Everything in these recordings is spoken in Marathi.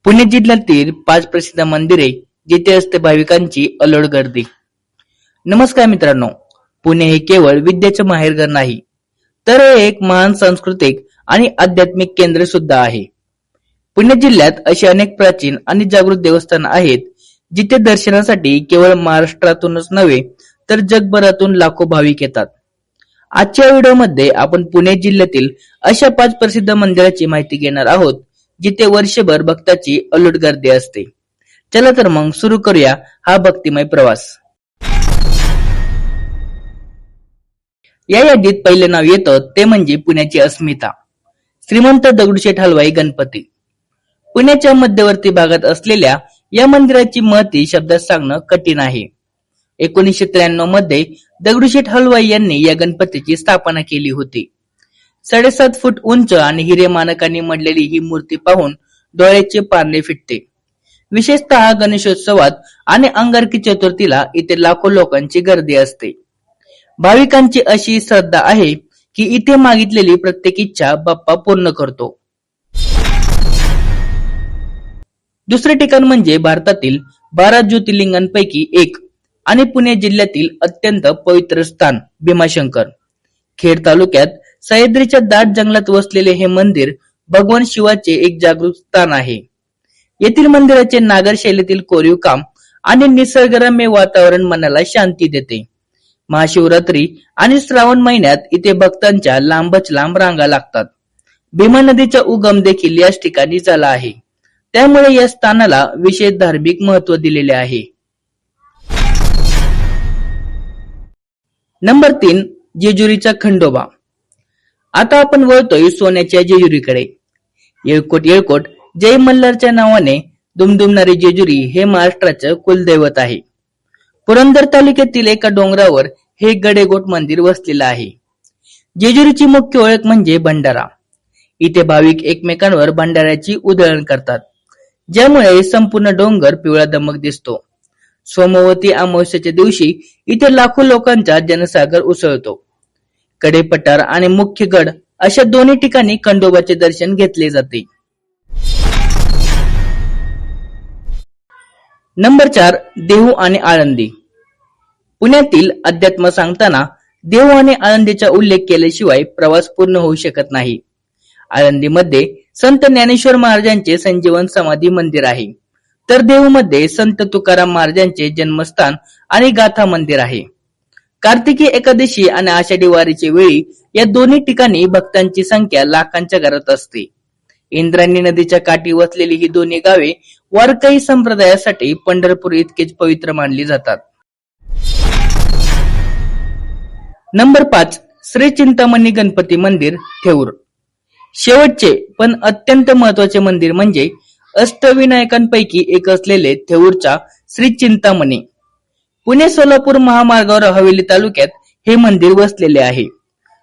पुणे जिल्ह्यातील 5 प्रसिद्ध मंदिरे जिथे असते भाविकांची अलोट गर्दी. नमस्कार मित्रांनो, पुणे हे केवळ विद्येचे माहेरघर नाही, तर हे एक महान सांस्कृतिक आणि आध्यात्मिक केंद्र सुद्धा आहे. पुणे जिल्ह्यात अशी अनेक प्राचीन आणि जागृत देवस्थान आहेत जिथे दर्शनासाठी केवळ महाराष्ट्रातूनच नव्हे तर जगभरातून लाखो भाविक येतात. आजच्या व्हिडिओमध्ये आपण पुणे जिल्ह्यातील अशा 5 प्रसिद्ध मंदिराची माहिती घेणार आहोत जिथे वर्षभर भक्ताची अलोट गर्दी असते. चला तर मग सुरू करूया हा भक्तिमय प्रवास. या यादीत पहिले नाव येतं ते म्हणजे पुण्याची अस्मिता, श्रीमंत दगडूशेठ हलवाई गणपती. पुण्याच्या मध्यवर्ती भागात असलेल्या या मंदिराची महती शब्दात सांगणं कठीण आहे. 1993 मध्ये दगडूशेठ हलवाई यांनी या गणपतीची स्थापना केली होती. 7.5 फूट उंच आणि हिरे मानकांनी मढलेली ही मूर्ती पाहून डोळ्याचे पारणे फिटते. विशेषतः गणेशोत्सवात आणि अंगारकी चतुर्थीला इथे लाखो लोकांची गर्दी असते. भाविकांची अशी श्रद्धा आहे की इथे मागितलेली प्रत्येक इच्छा बाप्पा पूर्ण करतो. दुसरे ठिकाण म्हणजे भारतातील 12 ज्योतिर्लिंगांपैकी एक आणि पुणे जिल्ह्यातील अत्यंत पवित्र स्थान भीमाशंकर. खेड तालुक्यात सह्याद्रीच्या दाट जंगलात वसलेले हे मंदिर भगवान शिवाचे एक जागृत स्थान आहे. येथील मंदिराचे नागर शैलीतील कोरीव काम आणि निसर्गरम्य वातावरण मनाला शांती देते. महाशिवरात्री आणि श्रावण महिन्यात इथे भक्तांच्या लांबच लांब रांगा लागतात. भीमा नदीचा उगम देखील याच ठिकाणी झाला आहे, त्यामुळे या स्थानाला विशेष धार्मिक महत्व दिलेले आहे. नंबर 3, जेजुरीचा खंडोबा. आता आपण वळतोय सोन्याच्या जेजुरीकडे. येळकोट येळकोट जय मल्हारच्या नावाने दुमदुमणारे जेजुरी हे महाराष्ट्राचं कुलदैवत आहे. पुरंदर तालुक्यातील एका डोंगरावर हे गडेगोट मंदिर वसलेलं आहे. जेजुरीची मुख्य ओळख म्हणजे भंडारा. इथे भाविक एकमेकांवर भंडाऱ्याची उधळण करतात, ज्यामुळे संपूर्ण डोंगर पिवळा दमक दिसतो. सोमवती अमावस्येच्या दिवशी इथे लाखो लोकांचा जनसागर उसळतो. कडेपठार आणि मुख्य गड अशा दोन्ही ठिकाणी खंडोबाचे दर्शन घेतले जाते. नंबर 4, देहू आणि आळंदी. पुण्यातील अध्यात्म सांगताना देहू आणि आळंदीचा उल्लेख केल्याशिवाय प्रवास पूर्ण होऊ शकत नाही. आळंदीमध्ये संत ज्ञानेश्वर महाराजांचे संजीवन समाधी मंदिर आहे, तर देहूमध्ये संत तुकाराम महाराजांचे जन्मस्थान आणि गाथा मंदिर आहे. कार्तिकी एकादशी आणि आषाढी वारीच्या वेळी या दोन्ही ठिकाणी भक्तांची संख्या लाखांच्या घरात असते. इंद्रायणी नदीच्या काठी वसलेली ही दोन्ही गावे वारकरी संप्रदायासाठी पंढरपूर इतकेच पवित्र मानली जातात. नंबर 5, श्री चिंतामणी गणपती मंदिर, थेऊर. शेवटचे पण अत्यंत महत्वाचे मंदिर म्हणजे अष्टविनायकांपैकी एक असलेले थेऊरचा श्री चिंतामणी. पुणे सोलापूर महामार्गावर हवेली तालुक्यात हे मंदिर वसलेले आहे.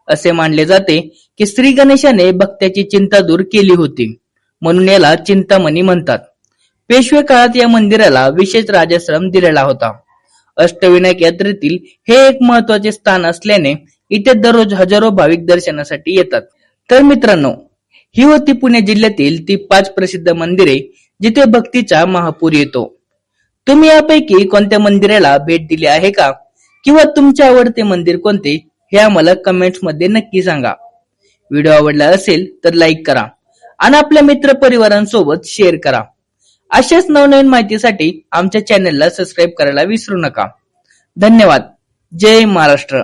असे मानले जाते की श्री गणेशाने भक्ताची चिंता दूर केली होती, म्हणून याला चिंतामणी म्हणतात. पेशवे काळात या मंदिराला विशेष राजाश्रम दिलेला होता. अष्टविनायक यात्रेतील हे एक महत्वाचे स्थान असल्याने इथे दररोज हजारो भाविक दर्शनासाठी येतात. तर मित्रांनो, ही होती पुणे जिल्ह्यातील ती 5 प्रसिद्ध मंदिरे जिथे भक्तीचा महापूर येतो. तुम्ही यापैकी कोणत्या मंदिराला भेट दिली आहे का, किंवा तुमचे आवडते मंदिर कोणते हे आम्हाला कमेंट्स मध्ये नक्की सांगा. व्हिडिओ आवडला असेल तर लाईक करा आणि आपल्या मित्र परिवारांसोबत शेअर करा. अशाच नवनवीन माहितीसाठी आमच्या चॅनलला सबस्क्राईब करायला विसरू नका. धन्यवाद. जय महाराष्ट्र.